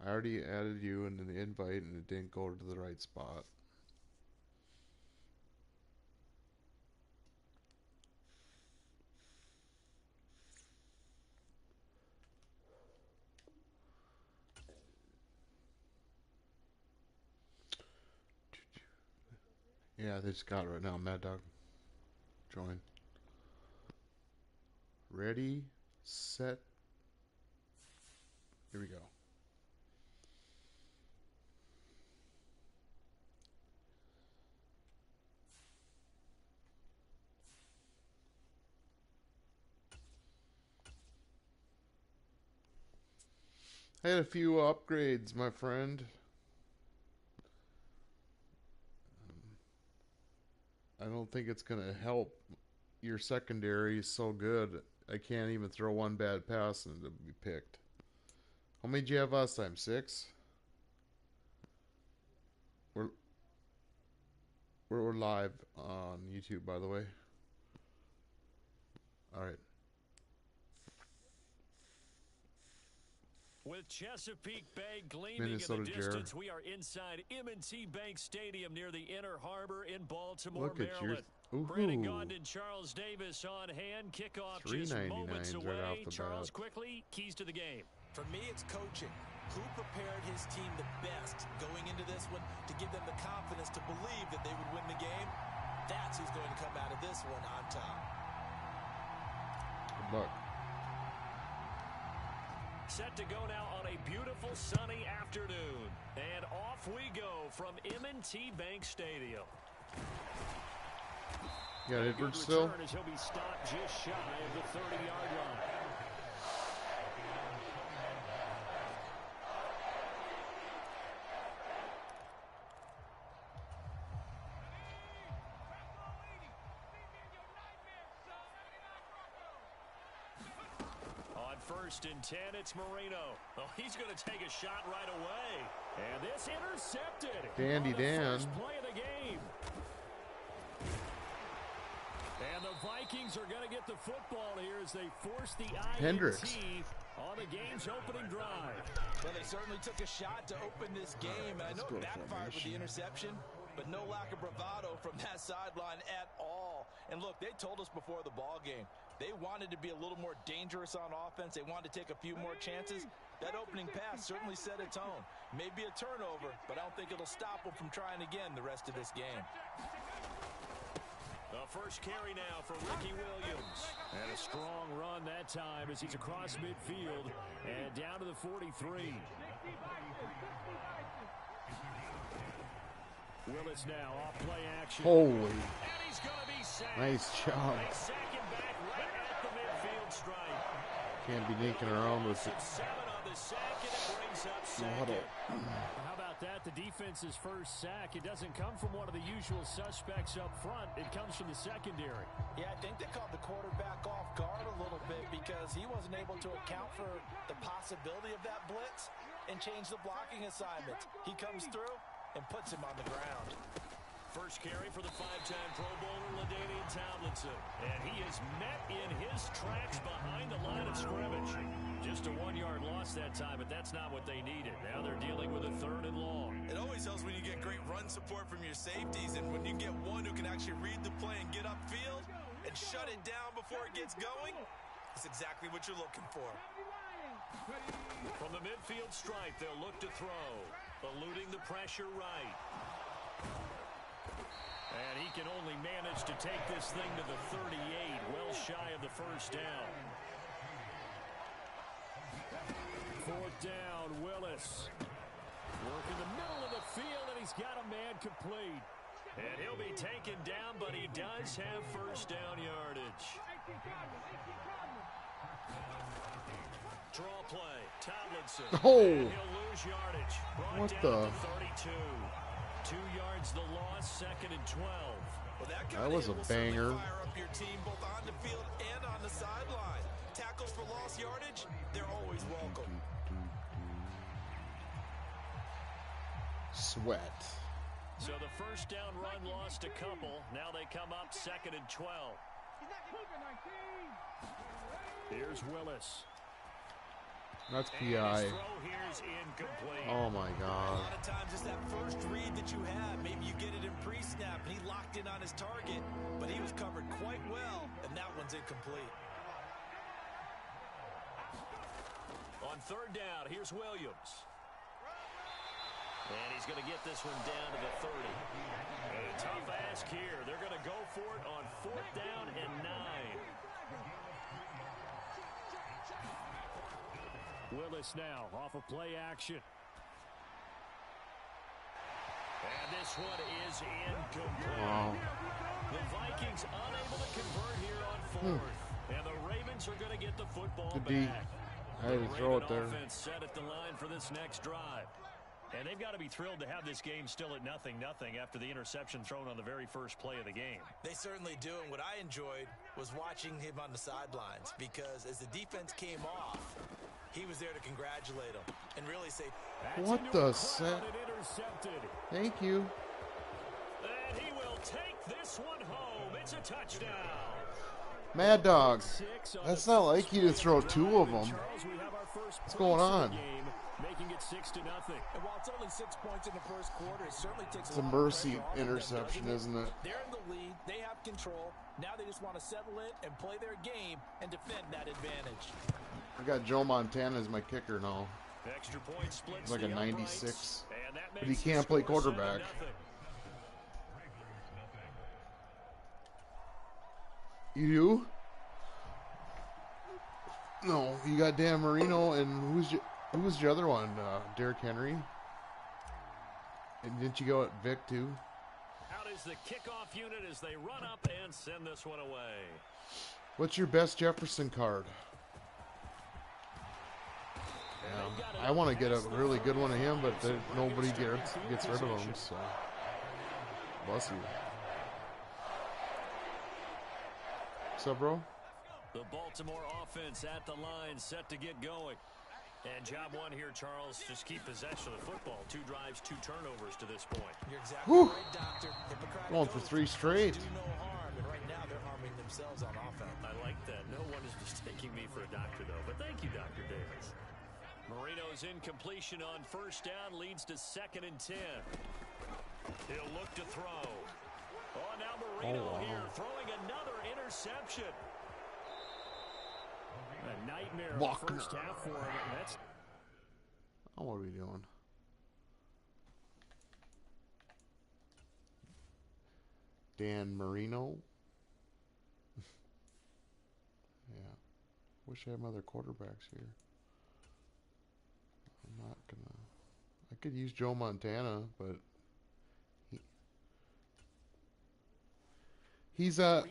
I already added you in the invite and it didn't go to the right spot. Yeah, they just got it right now. Mad Dog, join. Ready, set. Here we go. I had a few upgrades, my friend. I don't think it's going to help. Your secondary is so good, I can't even throw one bad pass and it'll be picked. How many did you have last time? 6? We're, we're live on YouTube, by the way. All right. With Chesapeake Bay gleaming Minnesota in the distance, Jer. we are inside M&T Bank Stadium near the Inner Harbor in Baltimore, Look at Maryland. your... Brandon Gaudin and Charles Davis on hand. Kickoff just moments away. right off the Charles, bat. quickly, keys to the game. For me, it's coaching. Who prepared his team the best going into this one to give them the confidence to believe that they would win the game? That's who's going to come out of this one on top. Good luck. Set to go now on a beautiful sunny afternoon. And off we go from M&T Bank Stadium. You got Edwards still? As he'll be stopped just shy of the 30-yard line. On 1st and 10, it's Marino. Oh, he's going to take a shot right away. And this intercepted. Dandy Dan. First play of the game. And the Vikings are going to get the football here as they force the Hendricks INT on the game's opening drive. Well, they certainly took a shot to open this game, and I know it backfired with the interception, but no lack of bravado from that sideline at all. And look, they told us before the ball game, they wanted to be a little more dangerous on offense. They wanted to take a few more chances. That opening pass certainly set a tone. Maybe a turnover, but I don't think it'll stop them from trying again the rest of this game. The first carry now for Ricky Williams. And a strong run that time as he's across midfield and down to the 43. Willis now off play action. Holy. And he's going to be sacked. Nice job. They sack him back right at the midfield stripe. Can't be dinking around with it. 7 on the sack, and it brings up second. How about that? The defense's first sack. It doesn't come from one of the usual suspects up front. It comes from the secondary. Yeah, I think they caught the quarterback off guard a little bit because he wasn't able to account for the possibility of that blitz and change the blocking assignment. He comes through and puts him on the ground. First carry for the 5-time Pro Bowler, LaDainian Tomlinson. And he is met in his tracks behind the line of scrimmage. Just a 1-yard loss that time, but that's not what they needed. Now they're dealing with a 3rd and long. It always helps when you get great run support from your safeties, and when you get one who can actually read the play and get upfield and shut it down before it gets going, that's exactly what you're looking for. From the midfield stripe, they'll look to throw, eluding the pressure right. And he can only manage to take this thing to the 38, well shy of the first down. 4th down, Willis. Work in the middle of the field, and he's got a man complete. And he'll be taken down, but he does have first down yardage. Draw play, Tomlinson. Oh! And he'll lose yardage. Brought What down the? to 32. 2 yards the loss, 2nd and 12. Well, That was a banger. Fire up your team both on the field and on the sideline. Tackles for lost yardage, they're always welcome. Sweat. So the first down run lost a couple. Now they come up 2nd and 12. Here's Willis. That's And his PI. throw here is incomplete. Oh my A God. lot of times it's that first read that you have. Maybe you get it in pre-snap, and he locked in on his target, but he was covered quite well, and that one's incomplete. On third down, here's Williams. And he's going to get this one down to the 30. And a tough ask here. They're going to go for it on fourth down and 9. Willis now off of play action. And this one is incomplete. Wow. The Vikings unable to convert here on fourth. And the Ravens are going to get the football Good D. back. I had to throw it there. Offense set at the line for this next drive. And they've got to be thrilled to have this game still at 0-0 after the interception thrown on the very first play of the game. They certainly do, and what I enjoyed was watching him on the sidelines, because as the defense came off, he was there to congratulate them and really say, What the set? Thank you. And he will take this one home. It's a touchdown. Mad Dog. That's not like you to throw two of them. What's going on? Making it 6-0. And while it's only 6 points in the first quarter, it certainly takes It's a lot of mercy pressure off of them, interception, doesn't isn't it? They're in the lead. They have control. Now they just want to settle it and play their game and defend that advantage. I got Joe Montana as my kicker now. Extra point splits Like a the 96. uprights, and that But he makes the can't play score quarterback. 7-0. You? No, you got Dan Marino, and who was the other one? Derrick Henry. And didn't you go at Vic too? Out is the kickoff unit as they run up and send this one away. What's your best Jefferson card? Yeah, I want to get a really good one of him, but nobody gets rid of him. So, bless you. What's up, bro? The Baltimore offense at the line, set to get going. And job one here, Charles, just keep possession of the football. 2 drives, 2 turnovers to this point. You're exactly Whew. right, Doctor. Hippocratic Going for oath, 3 straight. do no harm, and right now they're harming themselves on offense. I like that. No one is mistaking me for a doctor, though. But thank you, Dr. Davis. Marino's incompletion on first down leads to 2nd and 10. He'll look to throw. Oh, now Marino here throwing another interception. A nightmare of the first half for him. And that's Oh, what are we doing? Dan Marino. Yeah. Wish I had my other quarterbacks here. I'm not gonna. I could use Joe Montana, but he's at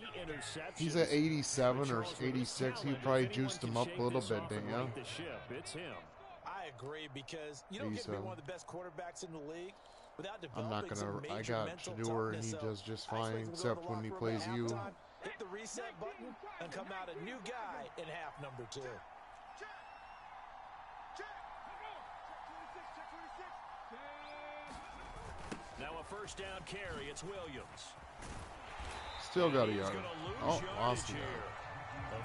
87 or 86. He probably juiced him up a little bit, didn't you? It's him. I agree, because you don't get to be one of the best quarterbacks in the league without I'm not developing some gonna. I major got mental Shador, and toughness. he So does just I expect fine, him to go to except the when he locker room plays at you. halftime, hit the reset button, and come out a new guy in half number 2. Now a first down carry. It's Williams. Still got a He's yard. gonna lose Oh, yardage Austin. here.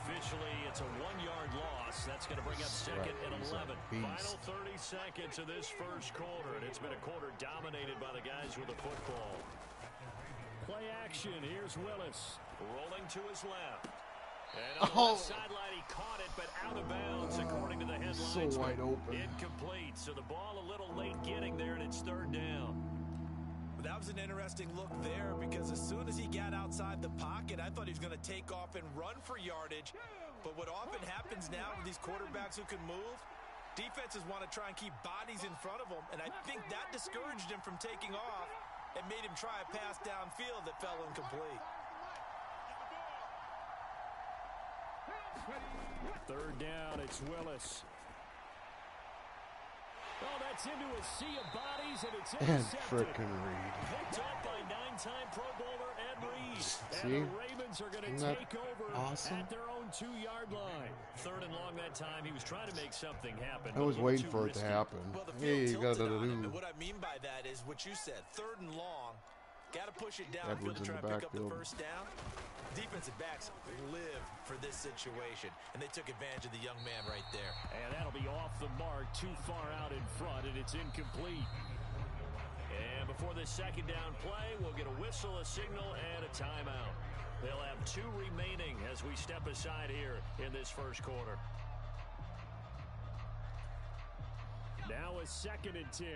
Officially, it's a 1-yard loss. That's going to bring up second and He's a 11. beast. Final 30 seconds of this first quarter, and it's been a quarter dominated by the guys with the football. Play action. Here's Willis rolling to his left. And on the left sideline, he caught it, but out of bounds, according to the headlines. So wide open. Incomplete. So the ball a little late getting there, and it's 3rd down. That was an interesting look there, because as soon as he got outside the pocket, I thought he was going to take off and run for yardage. But what often happens now with these quarterbacks who can move, defenses want to try and keep bodies in front of them, and I think that discouraged him from taking off and made him try a pass downfield that fell incomplete. 3rd down, it's Willis. Oh, that's into a sea of bodies, and it's And intercepted. frickin' Reed. Picked up by 9-time Pro Bowler Ed Reed. See? And the Ravens are going to Isn't that take over awesome? at their own 2-yard line. 3rd and long that time. He was trying to make something happen. I was but a little waiting too for it to risky. happen. Well, the Hey, field you got tilted to on him, do. and what I mean by that is what you said, 3rd and long. Got to push it downfield to try and pick up the first down. Defensive backs live for this situation, and they took advantage of the young man right there. And that'll be off the mark, too far out in front, and it's incomplete. And before this second down play, we'll get a whistle, a signal, and a timeout. They'll have 2 remaining as we step aside here in this first quarter. Now a 2nd and 10.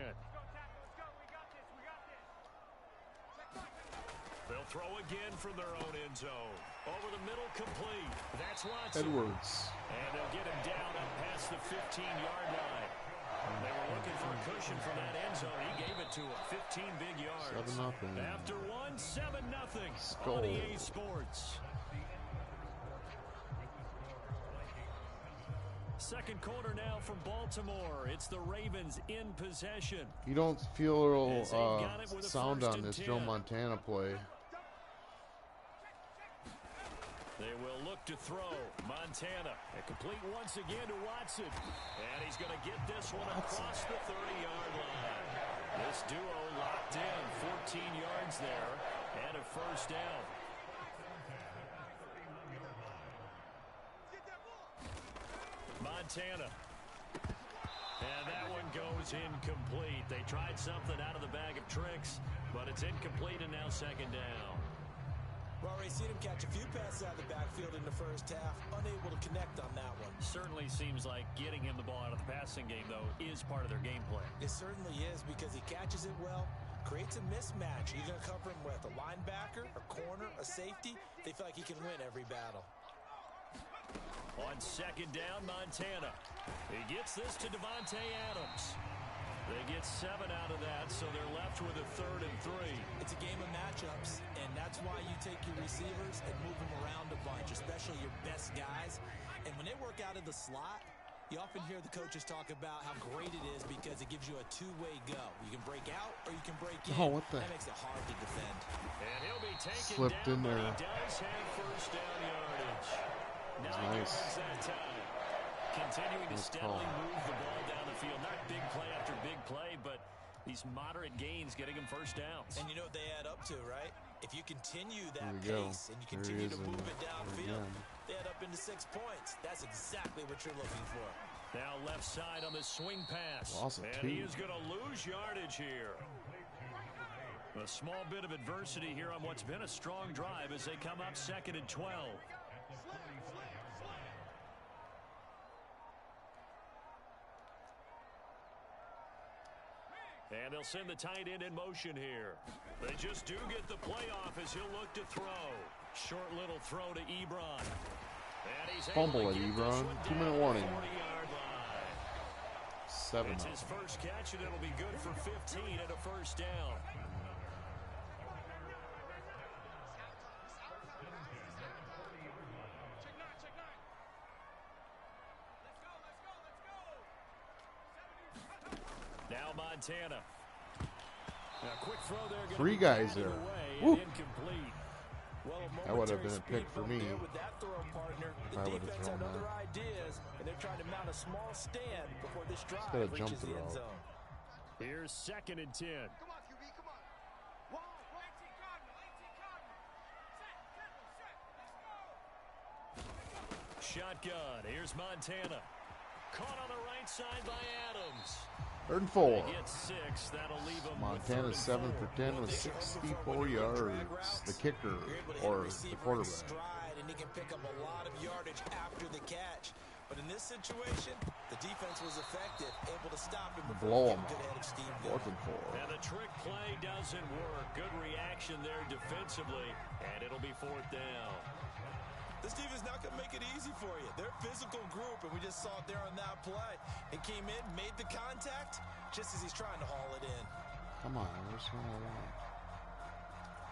They'll throw again from their own end zone. Over the middle, complete. That's Watson. Edwards. And they'll get him down up past the 15-yard line. They were looking for a cushion from that end zone. He gave it to him. 15 big yards. 7-0. After one, 7-0 Skull. on EA Sports. Second quarter now from Baltimore. It's the Ravens in possession. You don't feel a little sound on this Joe Montana play. They will look to throw. Montana, a complete once again to Watson. And he's going to get this one across the 30-yard line. This duo locked in. 14 yards there and a first down. Montana. And that one goes incomplete. They tried something out of the bag of tricks, but it's incomplete and now second down. Well, we've seen him catch a few passes out of the backfield in the first half, unable to connect on that one. Certainly seems like getting him the ball out of the passing game, though, is part of their game plan. It certainly is because he catches it well, creates a mismatch. You're going to cover him with a linebacker, a corner, a safety. They feel like he can win every battle. On second down, Montana. He gets this to Davante Adams. They get 7 out of that, so they're left with a 3rd and 3. It's a game of matchups, and that's why you take your receivers and move them around a bunch, especially your best guys. And when they work out of the slot, you often hear the coaches talk about how great it is because it gives you a 2-way go. You can break out or you can break in. Oh, what the? That makes it hard to defend. And he'll be taken Slipped down, in there. but he does have first down yardage. That's 9 nice. yards that time. Continuing to Nice steadily call. move the ball down the field. Not big play after big play, but these moderate gains getting him first downs. And you know what they add up to, right? If you continue that There we go. pace and you There he continue is to move in- it downfield, again. they add up into 6 points. That's exactly what you're looking for. Now left side on the swing pass. Loss of And 2. he is going to lose yardage here. A small bit of adversity here on what's been a strong drive as they come up 2nd and 12. And they'll send the tight end in motion here. They just do get the playoff as he'll look to throw. Short little throw to Ebron. And he's Fumble able at to get Ebron. this one 2-minute down warning. the 40-yard line. 7. It's his first catch, and it'll be good for 15 and a first down. Now Montana. Now quick throw there. 3 guys there. Woo. Woo. Incomplete. Well, That would have momentary been a pick speed for bump me there with that throw partner. if The I would've defense thrown had other that. ideas, and they're trying to mount a small stand before this drive gotta jump reaches the the end route. zone. Here's 2nd and 10. Come on, QB, come on. 18 Cardinal, 18 Cardinal. Set, let's go. Shotgun. Here's Montana. Caught on the right side by Adams. 3rd and 4. They get 6. That'll leave him Montana with 7 for 10 with They go 64 when you run drag yards. routes, The kicker you're able to hit or a the receiver in quarterback. stride, and he can pick up a lot of yardage after the catch. But in this situation, the defense was effective, able to stop him before Blow he him get a good off. head of steam 4th going. and 4. And the trick play doesn't work. Good reaction there defensively, and it'll be 4th down. This defense not going to make it easy for you. They're a physical group, and we just saw it there on that play. It came in, made the contact, just as he's trying to haul it in. Come on, where's one I want?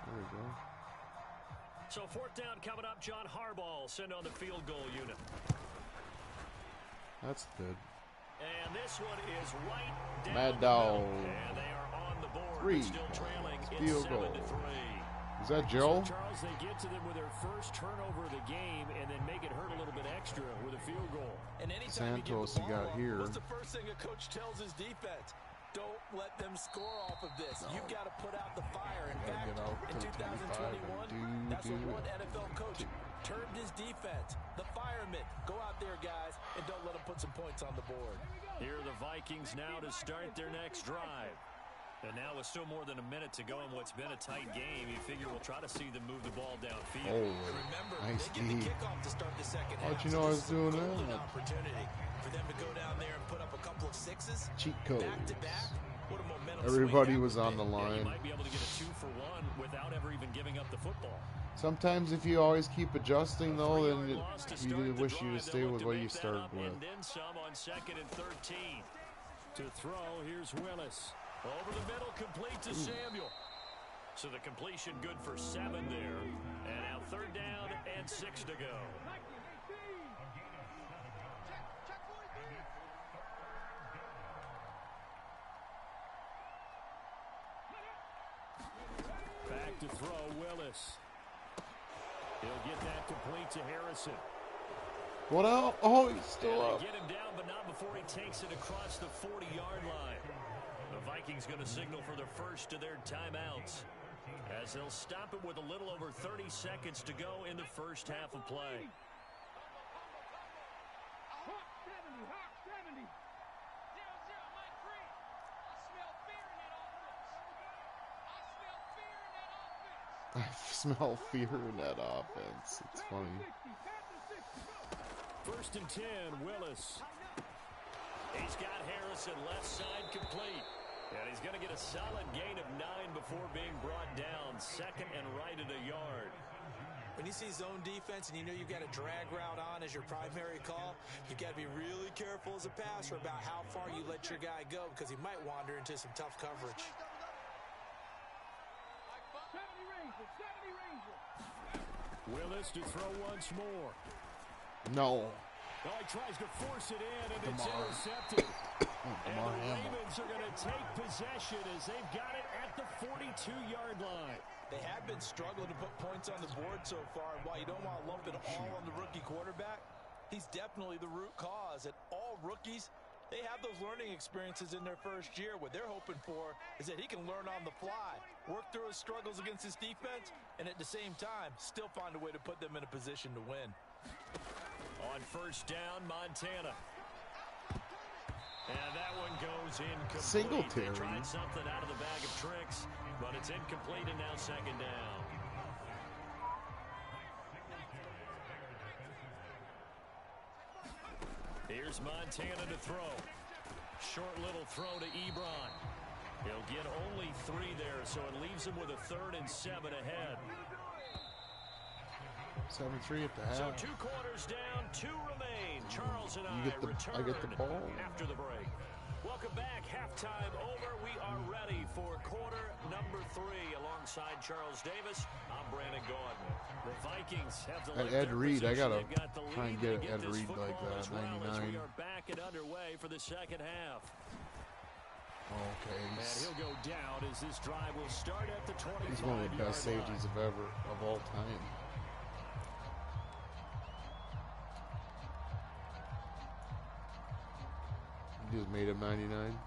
There we go. So 4th down coming up. John Harbaugh send on the field goal unit. That's good. And this one is right down Mad the Dog. middle. And they are on the board, 3 but still trailing. It's field 7-3. goal. Is that Joe? So, Charles, they get to them with their first turnover of the game and then make it hurt a little bit extra with a field goal. And anytime Santos you he get the got ball, here. what's the first thing a coach tells his defense? don't let them score off of this. No. You've got to put out the fire. In Gotta fact, get out in to the 25 2021, that's what and one NFL coach termed his defense. The firemen. Go out there, guys, and don't let them put some points on the board. Here are the Vikings now to start their next drive. And now with still more than a minute to go in what's been a tight game, you figure we'll try to see them move the ball downfield. Oh, Remember, nice they get the D. kickoff to start the second How'd half. you know I was this is a doing golden that? opportunity for them to go down there and put up a couple of sixes. Cheat codes. Back to back. What a momentum Everybody swing that was would on be. the Yeah, you line. might be able to get a 2-for-1 without ever even giving up the football. Sometimes if you always keep adjusting, though, then Three-yard loss to you start the wish you drive. to stay They'll look with to what make you that started up with. And then some on 2nd and 13. To throw, here's Willis. Over the middle, complete to Samuel. So the completion good for 7 there. And now 3rd down and 6 to go. Back to throw, Willis. He'll get that complete to Harrison. What out? Oh, he's still And up. they get him down, but not before he takes it across the 40-yard line. The Vikings going to signal for the first of their timeouts, as they'll stop it with a little over 30 seconds to go in the first half of play. Hawk 70, Hawk 70. 0-0, Mike Green. I smell fear in that offense. I smell fear in that offense. I smell fear in that offense. It's funny. 1st and 10, Willis. He's got Harrison left side complete. And he's going to get a solid gain of 9 before being brought down. 2nd and right at a yard. When you see zone defense and you know you've got a drag route on as your primary call, you've got to be really careful as a passer about how far you let your guy go because he might wander into some tough coverage. 70 Ranger, 70 Ranger. Willis to throw once more. No. Oh, he tries to force it in, and it's Damar. intercepted. And Damar the Hamlin. Ravens are going to take possession as they've got it at the 42-yard line. They have been struggling to put points on the board so far, and while you don't want to lump it all on the rookie quarterback, he's definitely the root cause. And all rookies, they have those learning experiences in their first year. What they're hoping for is that he can learn on the fly, work through his struggles against his defense, and at the same time, still find a way to put them in a position to win. On 1st down, Montana. And that one goes incomplete. Singletary. They tried something out of the bag of tricks, but it's incomplete and now 2nd down. Here's Montana to throw. Short little throw to Ebron. He'll get only 3 there, so it leaves him with a 3rd and 7 ahead. 7-3 at the So half. 2 quarters down, 2 remain. Charles and You get the- I get the return ball. after the break. Welcome back. Halftime over. We are ready for quarter number 3. Alongside Charles Davis, I'm Brandon Gaudin. The Vikings have to And like Ed their Reed, I position. gotta They've got the try and lead get to Ed this Reed like football that, as well as 99. we are back and underway for the second half. Okay, And he'll go down as this drive will start at the 25-yard he's one of the best line. safeties of all time. He just made him 99.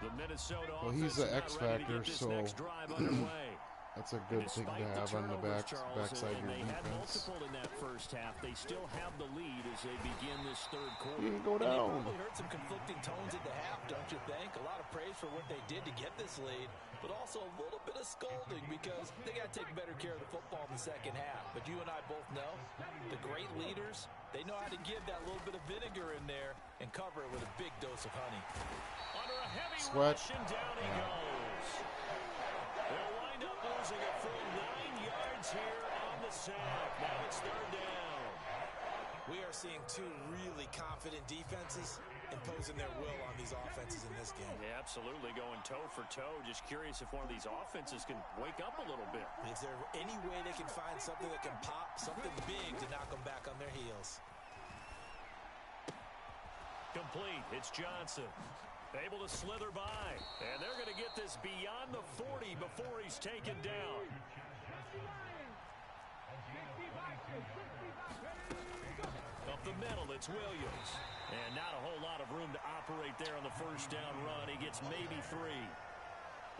The Minnesota Well, he's offense the not X ready to factor, get this so next drive underway. that's a good thing to Despite have on the turnovers, Charles, backside of and your they had defense. multiple in that first half. They still have the lead as they begin this 3rd quarter. You can go And you down. probably heard some conflicting tones at the half, don't you think? A lot of praise for what they did to get this lead, but also a little bit of scolding because they got to take better care of the football in the second half. But you and I both know the great leaders, they know how to give that little bit of vinegar in there and cover it with a big dose of honey. Under a heavy Sweat. rush, and down he goes. They'll wind up losing a full 9 yards here on the sack. Now it's 3rd down. We are seeing 2 really confident defenses imposing their will on these offenses in this game. Yeah, absolutely, going toe for toe. Just curious if one of these offenses can wake up a little bit. Is there any way they can find something that can pop, something big to knock them back on their heels? Complete. It's Johnson. Able to slither by. And they're going to get this beyond the 40 before he's taken down. Up the middle, it's Williams. And not a whole lot of room to operate right there on the first down run. He gets maybe 3.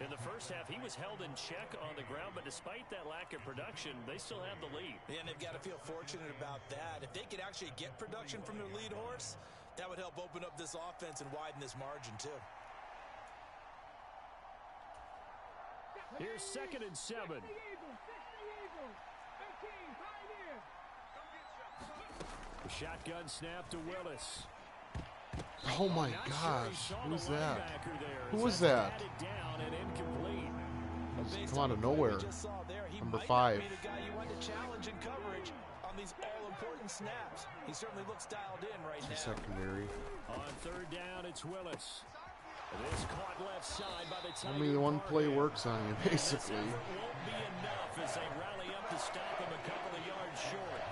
In the first half, he was held in check on the ground, but despite that lack of production, they still have the lead. Yeah, and they've got to feel fortunate about that. If they could actually get production from their lead horse, that would help open up this offense and widen this margin, too. Here's 2nd and 7. The shotgun snap to Willis. Oh my gosh, who's that? Who was that? Come out of nowhere. Number 5. Snaps. He certainly looks dialed in right now. Secondary. On 3rd down, it's Willis. This caught left side by the time. I mean, the one play works on you, basically. Won't be enough as they rally up to stop him a couple of yards short.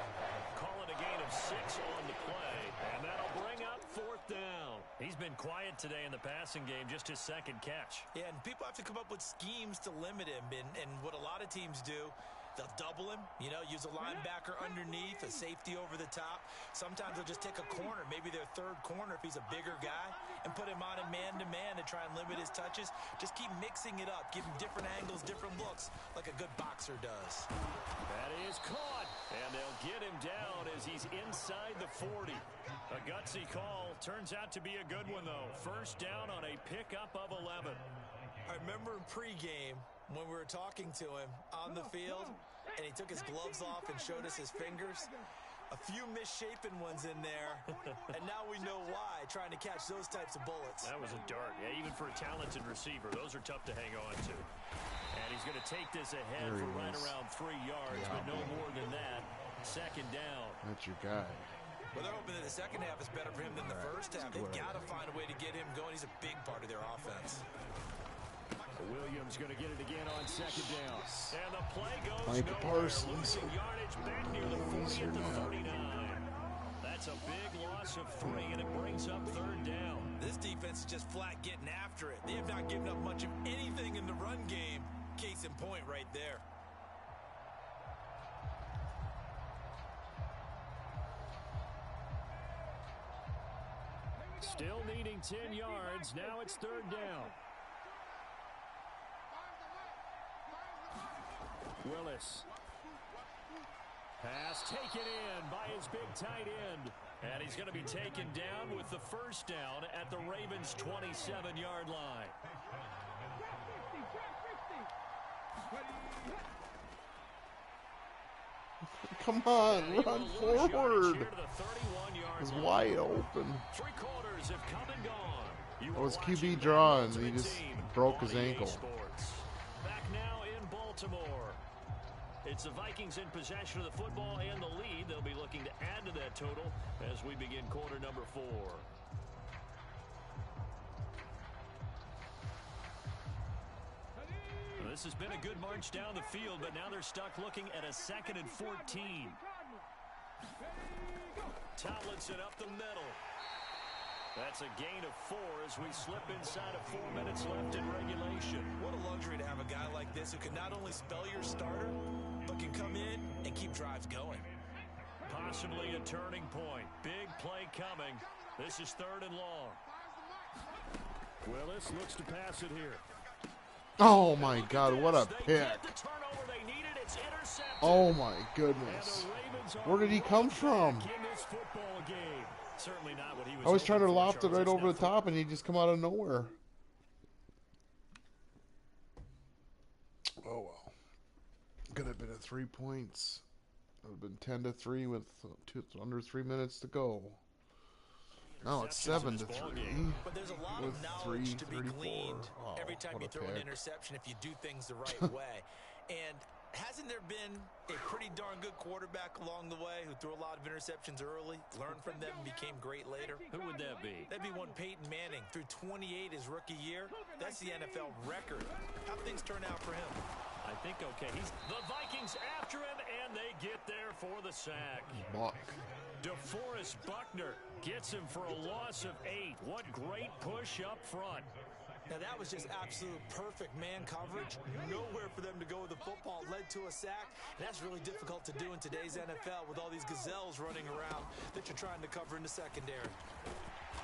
Call it a gain of 6 on the play, and that'll bring up 4th down. He's been quiet today in the passing game, just his 2nd catch. Yeah, and people have to come up with schemes to limit him, and what a lot of teams do, they'll double him, use a linebacker underneath, a safety over the top. Sometimes they'll just take a corner, maybe their 3rd corner if he's a bigger guy, and put him on a man-to-man to try and limit his touches. Just keep mixing it up, give him different angles, different looks, like a good boxer does. That is caught, and they'll get him down as he's inside the 40. A gutsy call. Turns out to be a good one, though. 1st down on a pickup of 11. I remember in pregame when we were talking to him on the field, and he took his gloves off and showed us his fingers. A few misshapen ones in there, and now we know why, trying to catch those types of bullets. That was a dart. Yeah, even for a talented receiver, those are tough to hang on to. And he's going to take this ahead for right around 3 yards, but no more than that. 2nd down. That's your guy. Well, they're hoping that the 2nd half is better for him than the first half. They've got to find a way to get him going. He's a big part of their offense. Williams going to get it again on 2nd down. And the play goes Micah nowhere. Parsons. Losing yardage back near the 40 at the 39. That's a big loss of 3, and it brings up 3rd down. This defense is just flat getting after it. They have not given up much of anything in the run game. Case in point right there. Still needing 10 yards. Now it's 3rd down. Willis. Pass taken in by his big tight end. And he's going to be taken down with the 1st down at the Ravens' 27-yard line. Come on, run forward. It's wide open. 3 quarters have come and gone. It was QB draw, and he just broke his ankle. Back now in Baltimore. It's the Vikings in possession of the football and the lead. They'll be looking to add to that total as we begin quarter number 4. This has been a good march down the field, but now they're stuck looking at a 2nd and 14. Tomlinson up the middle. That's a gain of 4 as we slip inside of 4 minutes left in regulation. What a luxury to have a guy like this who can not only spell your starter, but can come in and keep drives going. Possibly a turning point. Big play coming. This is 3rd and long. Willis looks to pass it here. Oh my God, what a pick. Oh my goodness. Where did he come from? I was trying to loft it right over the top, and he just come out of nowhere. Oh well. Could have been at 3 points. It would have been 10-3 with under 3 minutes to go. Now it's 7-3. But there's a lot of knowledge to be gleaned every time you throw an interception if you do things the right way. And hasn't there been a pretty darn good quarterback along the way who threw a lot of interceptions early, learned from them, and became great later? Who would that be? That'd be one Peyton Manning. Threw 28 his rookie year. That's the NFL record. How things turn out for him? I think okay. The Vikings after him, and they get there for the sack. Buck. DeForest Buckner gets him for a loss of 8. What great push up front. Now that was just absolute perfect man coverage. Nowhere for them to go with the football. Led to a sack. And that's really difficult to do in today's NFL with all these gazelles running around that you're trying to cover in the secondary.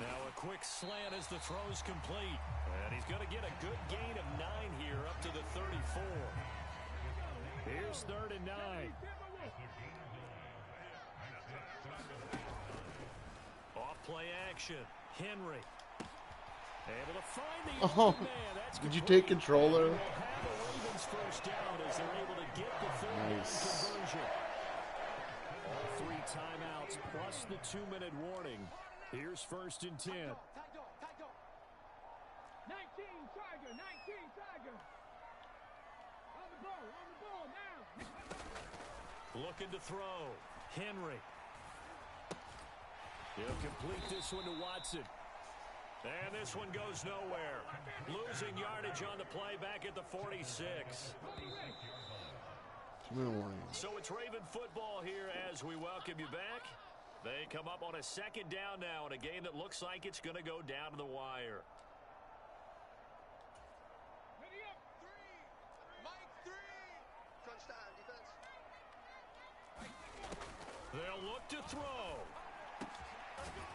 Now a quick slant as the throw's complete. And he's going to get a good gain of 9 here up to the 34. Here's 3rd and 9. Off play action. Henry. Able to find the open man. That's did you take control there? We'll have a Ravens first down as they're able to get the third down conversion. All 3 timeouts plus the 2-minute warning. Here's 1st and 10. 19 Tiger, 19 Tiger. On the ball now. Looking to throw. Henry. He'll complete this one to Watson. And this one goes nowhere. Losing yardage on the play back at the 46. So it's Raven football here as we welcome you back. They come up on a 2nd down now in a game that looks like it's going to go down to the wire. Ready up, 3. Mike 3. Crunch time, defense. They'll look to throw.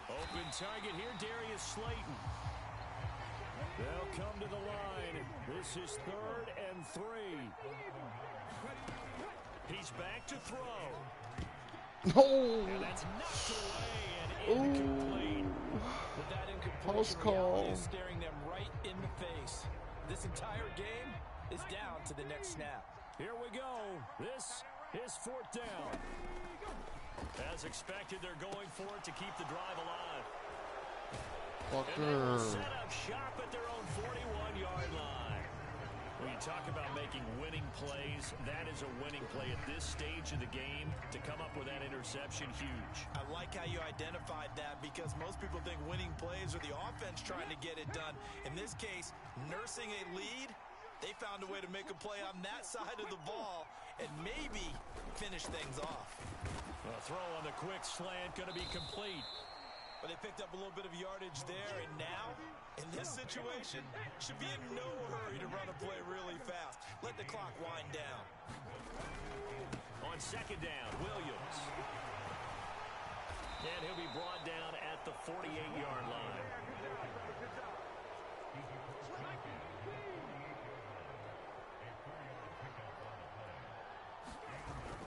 Open target here, Darius Slayton. They'll come to the line. This is 3rd and 3. He's back to throw. No. And that's knocked away and incomplete. With that Close incompletion, call. reality is staring them right in the face. This entire game is down to the next snap. Here we go. This is 4th down. As expected, they're going for it to keep the drive alive. And they will set up shop at their own 41-yard line. When you talk about making winning plays, that is a winning play at this stage of the game. To come up with that interception, huge. I like how you identified that because most people think winning plays are the offense trying to get it done. In this case, nursing a lead, they found a way to make a play on that side of the ball and maybe finish things off. A throw on the quick slant going to be complete. But they picked up a little bit of yardage there, and now, in this situation, should be in no hurry to run a play really fast. Let the clock wind down. On 2nd down, Williams. And he'll be brought down at the 48-yard line.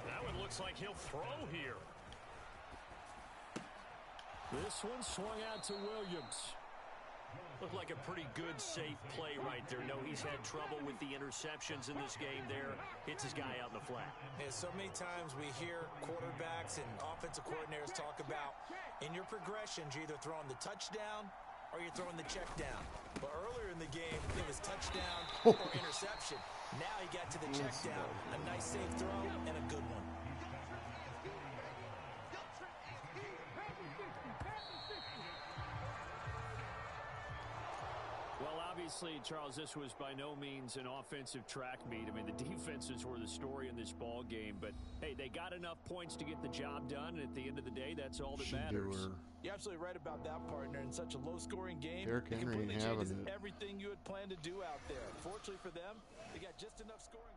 That one looks like he'll throw here. This one swung out to Williams. Looked like a pretty good, safe play right there. No, he's had trouble with the interceptions in this game there. Hits his guy out in the flat. Yeah, so many times we hear quarterbacks and offensive coordinators talk about in your progressions, you're either throwing the touchdown or you're throwing the check down. But earlier in the game, it was touchdown or interception. Now he got to the check down. A nice, safe throw and a good one. Well, obviously, Charles, this was by no means an offensive track meet. I mean, the defenses were the story in this ball game. But, hey, they got enough points to get the job done. And at the end of the day, that's all that matters. You're absolutely right about that, partner. In such a low-scoring game, Derrick it Henry completely ain't changes having it. everything you had planned to do out there. Fortunately for them, they got just enough scoring.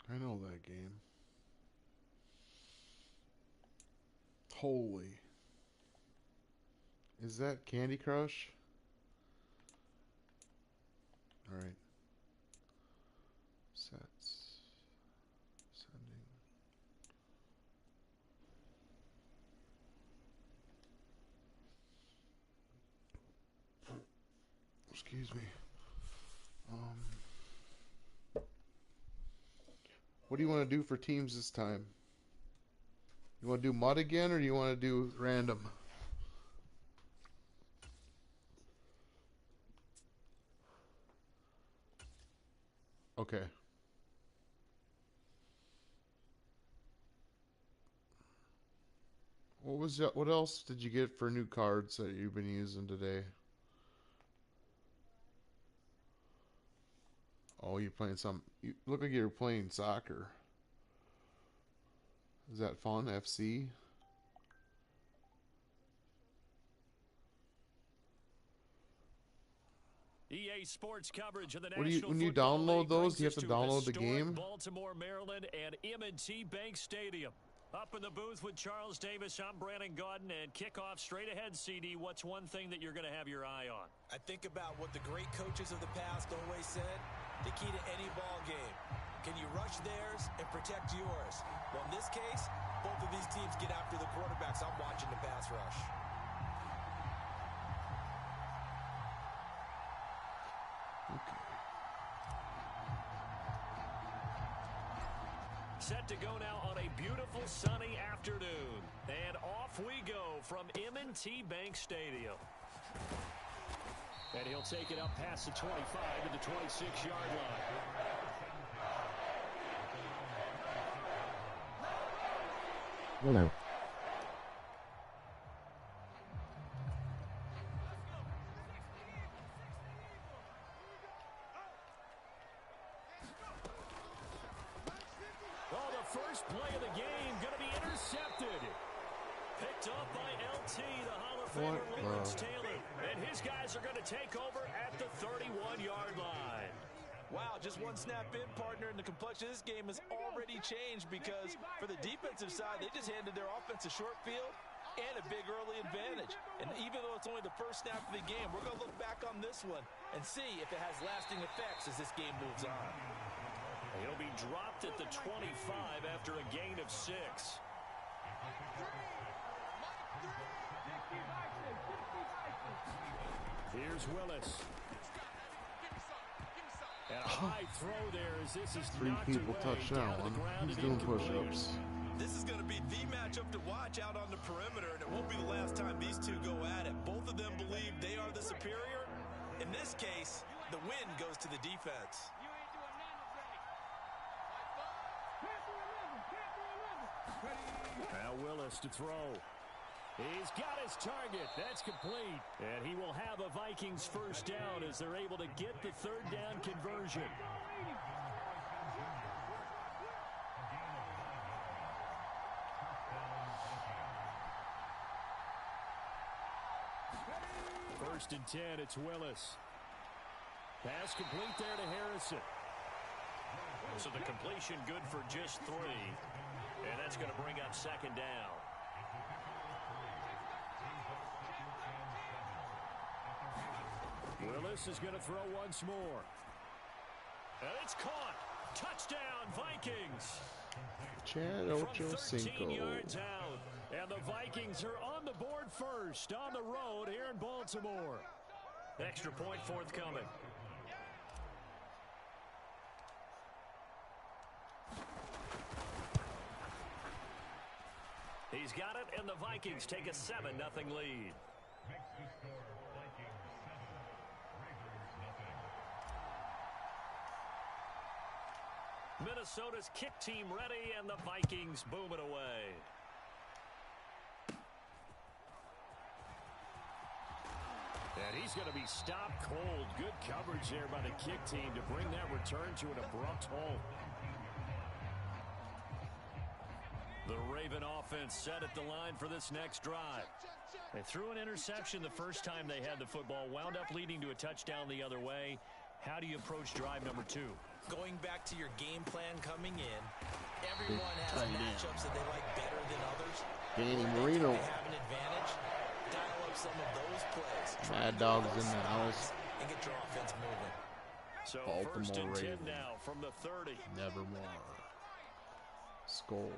I know that game. Holy. Is that Candy Crush? Alright. Sets. Sending. Excuse me. What do you want to do for teams this time? You want to do mud again, or do you want to do random? Okay. What else did you get for new cards that you've been using today? Oh, you're playing some. You look like you're playing soccer. Is that fun? FC? EA Sports coverage of the What do National when you Football download League those, brings do you have us to download the historic game? Baltimore, Maryland, and M&T Bank Stadium. Up in the booth with Charles Davis, I'm Brandon Gaudin, and kickoff straight ahead, CD. What's one thing that you're going to have your eye on? I think about what the great coaches of the past always said. The key to any ball game. Can you rush theirs and protect yours? Well, in this case, both of these teams get after the quarterbacks. I'm watching the pass rush. Okay. Set to go now on a beautiful sunny afternoon. And off we go from M&T Bank Stadium. And he'll take it up past the 25 to the 26-yard line. Hello. Oh, the first play of the game going to be intercepted. Picked up by LT, the Hall of Famer Lawrence Taylor. And his guys are going to take over at the 31-yard line. Wow, just one snap in, partner, and the complexion of this game has already changed because for the defensive side, they just handed their offense a short field and a big early advantage. And even though it's only the first snap of the game, we're going to look back on this one and see if it has lasting effects as this game moves on. He'll be dropped at the 25 after a gain of 6. Here's Willis. And a high throw there as this is 3 knocked people away touched down that to the one. ground He's and doing incomplete. push-ups. This is going to be the matchup to watch out on the perimeter, and it won't be the last time these two go at it. Both of them believe they are the superior. In this case, the win goes to the defense. Now Willis to throw. He's got his target. That's complete. And he will have a Vikings first down as they're able to get the third down conversion. First and 10, it's Willis. Pass complete there to Harrison. So the completion good for just 3. And that's going to bring up second down. Willis is going to throw once more. And it's caught. Touchdown, Vikings. Chad From 13 Ochocinco. yards out. And the Vikings are on the board first on the road here in Baltimore. Extra point forthcoming. He's got it, and the Vikings take a 7-0 lead. Minnesota's kick team ready, and the Vikings boom it away. And he's going to be stopped cold. Good coverage there by the kick team to bring that return to an abrupt halt. The Raven offense set at the line for this next drive. They threw an interception the first time they had the football, wound up leading to a touchdown the other way. How do you approach drive number 2? Going back to your game plan coming in, everyone has matchups that they like better than others. Danny They Marino. have an advantage. Dial up some of those plays. Mad Dog's in the house. And get your offense moving. So Baltimore first and 10 Ravens. now from the 30. Nevermore. Skull.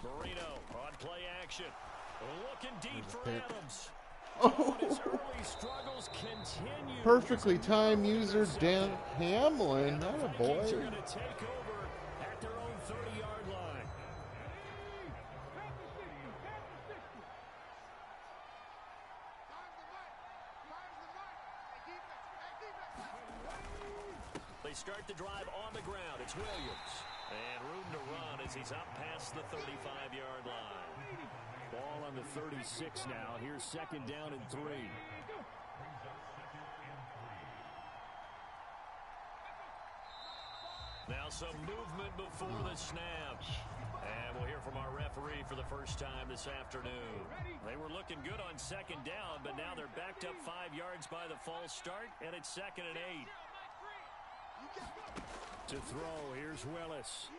Marino on play action. Looking deep There's a for pick. Adams. Oh, His early struggles continue. perfectly timed user Dan Hamlin. And the Not a Vikings boy. are going to take over at their own 30-yard line. They start the drive on the ground. It's Williams. And room to run as he's up past the 35-yard line. Ball on the 36 now. Here's second down and 3. Now some movement before the snap. And we'll hear from our referee for the first time this afternoon. They were looking good on second down, but now they're backed up 5 yards by the false start, and it's second and 8. To throw, here's Willis.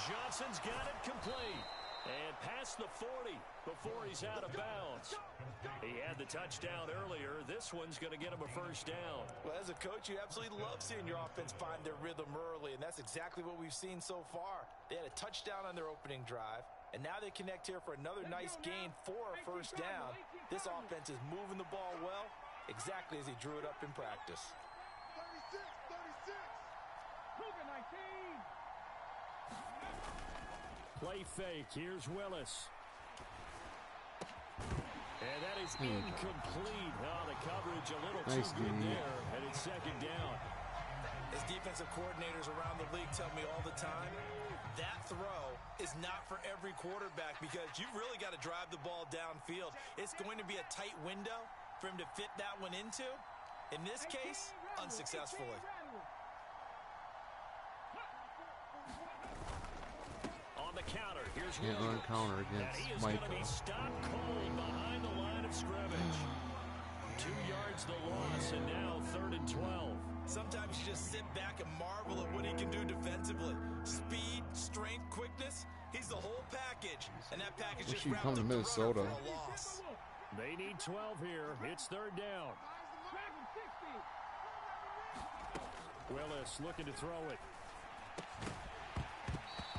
Johnson's got it complete. And past the 40 before he's out of bounds. He had the touchdown earlier. This one's going to get him a first down. Well, as a coach, you absolutely love seeing your offense find their rhythm early, and that's exactly what we've seen so far. They had a touchdown on their opening drive, and now they connect here for another nice gain for a first down. This offense is moving the ball well, exactly as he drew it up in practice. 36. Moving 19. Play fake. Here's Willis. And that is incomplete. Oh, the coverage a little Nice too good D. there. And it's second down. As defensive coordinators around the league tell me all the time, that throw is not for every quarterback because you've really got to drive the ball downfield. It's going to be a tight window for him to fit that one into. In this case, unsuccessfully. On the counter, here's Can't run Williams. a counter And against he is going to Michael. be stopped cold behind the line of scrimmage. 2 yards the loss, and now 3rd and 12. Sometimes you just sit back and marvel at what he can do defensively. Speed, strength, quickness. He's the whole package. And that package Wish just he'd wrapped come to up the Minnesota. runner for a loss. They need 12 here. It's 3rd down. Willis looking to throw it.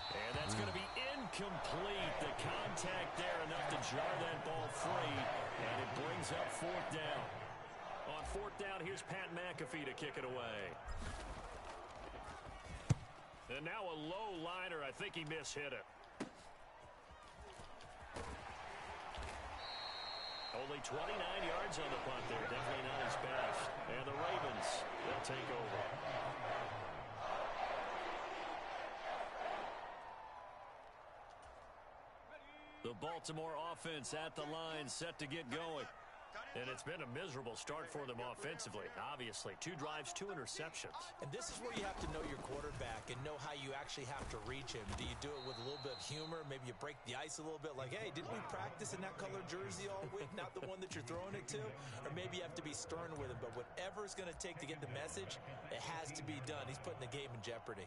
And that's going to be incomplete. The contact there enough to jar that ball free. And it brings up 4th down. On 4th down, here's Pat McAfee to kick it away. And now a low liner. I think he mishit it. Only 29 yards on the punt there. Definitely not his best. And the Ravens, they'll take over. The Baltimore offense at the line, set to get going. And it's been a miserable start for them offensively, obviously. 2 drives, 2 interceptions. And this is where you have to know your quarterback and know how you actually have to reach him. Do you do it with a little bit of humor? Maybe you break the ice a little bit like, hey, didn't we practice in that color jersey all week? Not the one that you're throwing it to? Or maybe you have to be stern with him. But whatever it's going to take to get the message, it has to be done. He's putting the game in jeopardy.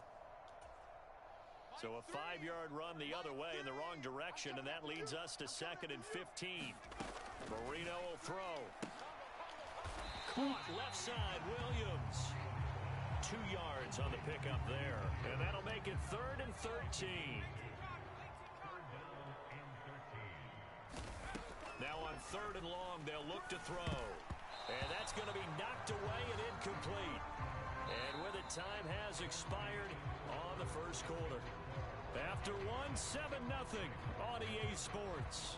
So a 5-yard run the other way in the wrong direction, and that leads us to 2nd and 15. Marino will throw. Caught left side, Williams. 2 yards on the pickup there, and that'll make it 3rd and 13. Now on 3rd and long, they'll look to throw. And that's going to be knocked away and incomplete. And with it, time has expired on the first quarter. After one, 7-0 on EA Sports.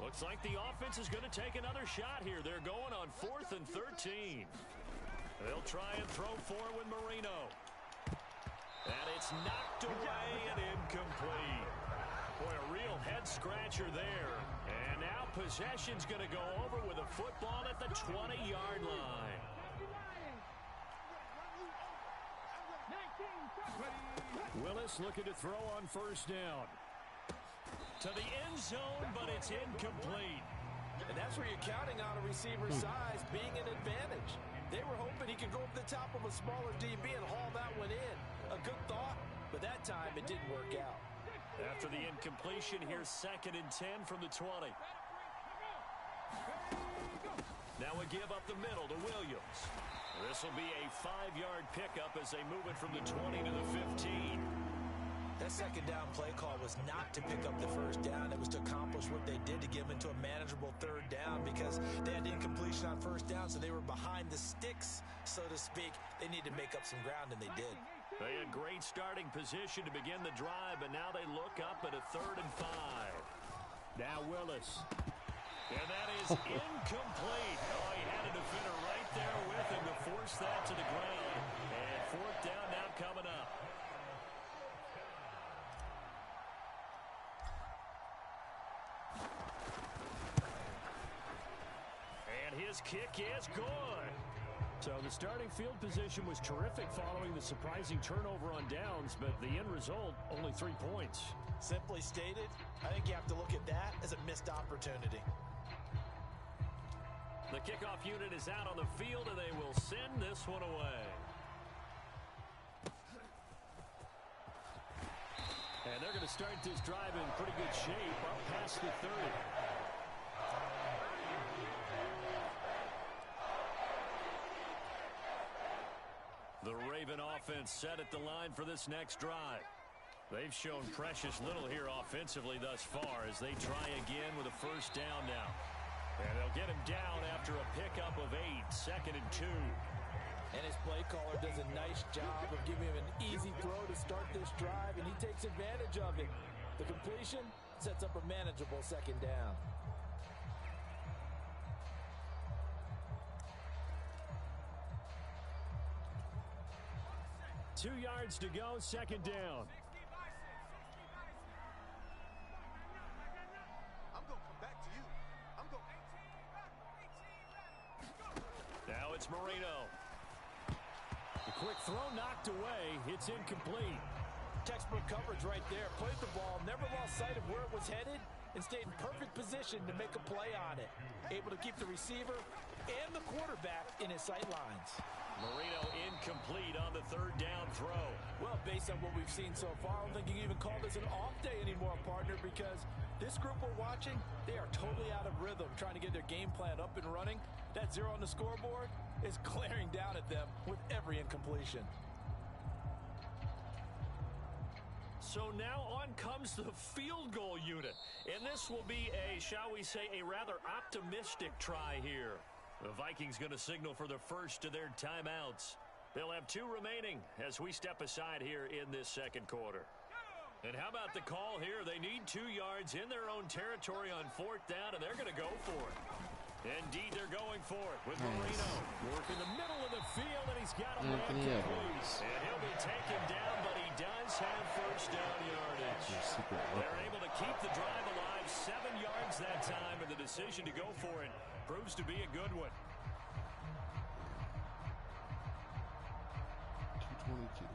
Looks like the offense is going to take another shot here. They're going on 4th and 13. They'll try and throw forward with Marino. And it's knocked away and incomplete. Boy, a real head-scratcher there. And now possession's going to go over with a football at the 20-yard line. Willis looking to throw on 1st down. To the end zone, but it's incomplete. And that's where you're counting on a receiver's size being an advantage. They were hoping he could go up the top of a smaller DB and haul that one in. A good thought, but that time it didn't work out. After the incompletion, here's 2nd and 10 from the 20. Now a give up the middle to Williams. This will be a 5-yard pickup as they move it from the 20 to the 15. That second down play call was not to pick up the first down. It was to accomplish what they did to get them into a manageable third down because they had incompletion on first down, so they were behind the sticks, so to speak. They needed to make up some ground, and they did. They had great starting position to begin the drive, but now they look up at a 3rd and 5. Now Willis. And that is incomplete. Oh, he had a defender right there with him to force that to the ground. And 4th down now coming up. And his kick is good. So the starting field position was terrific following the surprising turnover on downs, but the end result, only 3 points. Simply stated, I think you have to look at that as a missed opportunity. The kickoff unit is out on the field, and they will send this one away. And they're going to start this drive in pretty good shape up past the 30. The Raven offense set at the line for this next drive. They've shown precious little here offensively thus far as they try again with a first down now. And they'll get him down after a pickup of 8, 2nd and 2. And his play caller does a nice job of giving him an easy throw to start this drive, and he takes advantage of it. The completion sets up a manageable 2nd down. Two yards to go, 2nd down. Now it's Marino. The quick throw knocked away. It's incomplete. Textbook coverage right there. Played the ball, never lost sight of where it was headed, and stayed in perfect position to make a play on it. Able to keep the receiver and the quarterback in his sight lines. Marino incomplete on the 3rd down throw. Well, based on what we've seen so far, I don't think you can even call this an off day anymore, partner, because this group we're watching, they are totally out of rhythm, trying to get their game plan up and running. That 0 on the scoreboard is glaring down at them with every incompletion. So now on comes the field goal unit. And this will be a, shall we say, a rather optimistic try here. The Vikings going to signal for the first of their timeouts. They'll have 2 remaining as we step aside here in this 2nd quarter. And how about the call here? They need 2 yards in their own territory on 4th down, and they're going to go for it. Indeed, they're going for it with Marino. Working the middle of the field, and he's got a man complete. And he'll be taken down, but he does have first down yardage. They're able to keep the drive alive, 7 yards that time, and the decision to go for it proves to be a good one. 222.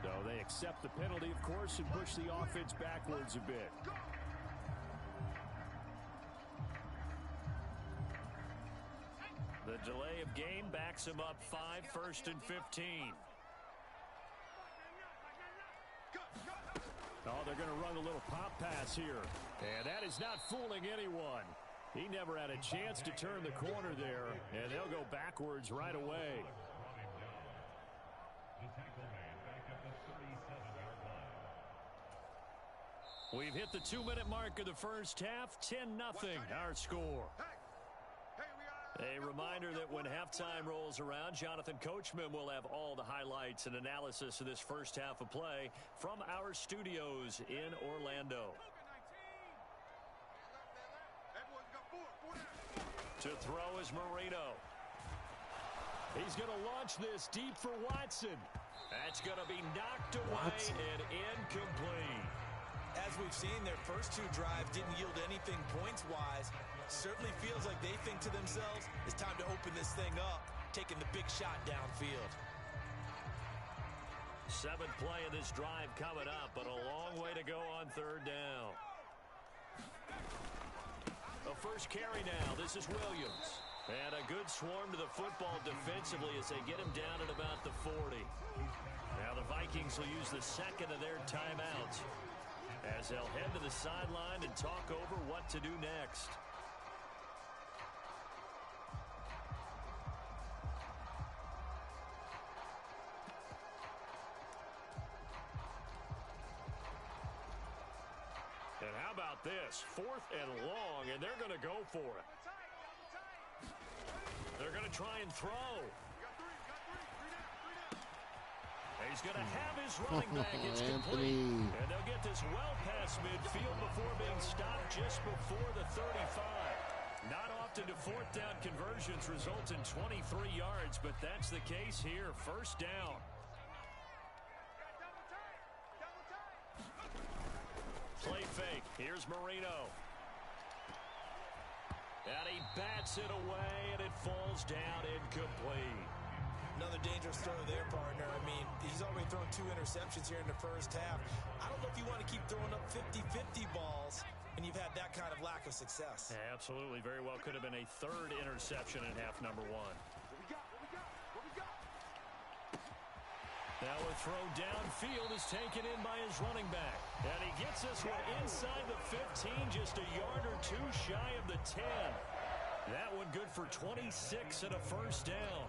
So they accept the penalty, of course, and push the offense backwards a bit. The delay of game backs him up 5, 1st and 15. Oh, they're going to run a little pop pass here. And that is not fooling anyone. He never had a chance to turn the corner there, and they'll go backwards right away. We've hit the 2-minute mark of the first half. 10-0 our score. A reminder that when halftime rolls around, Jonathan Coachman will have all the highlights and analysis of this first half of play from our studios in Orlando. To throw is Marino. He's going to launch this deep for Watson. That's going to be knocked away and incomplete. As we've seen, their first 2 drives didn't yield anything points-wise. Certainly feels like they think to themselves, it's time to open this thing up, taking the big shot downfield. 7th play of this drive coming up, but a long way to go on 3rd down. A first carry now. This is Williams. And a good swarm to the football defensively as they get him down at about the 40. Now the Vikings will use the second of their timeouts as they'll head to the sideline and talk over what to do next. And how about this? 4th and long, and they're going to go for it. They're going to try and throw. He's going to have his running back. It's complete. And they'll get this well past midfield before being stopped just before the 35. Not often do 4th down conversions result in 23 yards, but that's the case here. First down. Play fake. Here's Marino. And he bats it away, and it falls down incomplete. Another dangerous throw there, partner. I mean, he's already thrown 2 interceptions here in the first half. I don't know if you want to keep throwing up 50-50 balls when you've had that kind of lack of success. Yeah, absolutely. Very well could have been a 3rd interception in half number 1. Now a throw downfield is taken in by his running back. And he gets this one inside the 15, just a yard or 2 shy of the 10. That one good for 26 and a first down.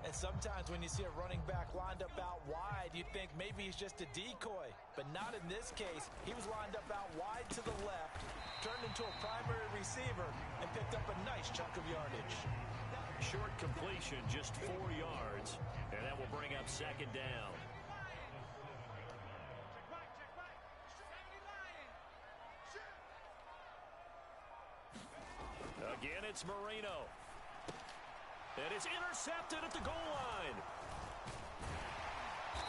And sometimes when you see a running back lined up out wide, you think maybe he's just a decoy. But not in this case. He was lined up out wide to the left, turned into a primary receiver, and picked up a nice chunk of yardage. Short completion, just 4 yards. And that will bring up second down. Again, it's Marino. And it's intercepted at the goal line.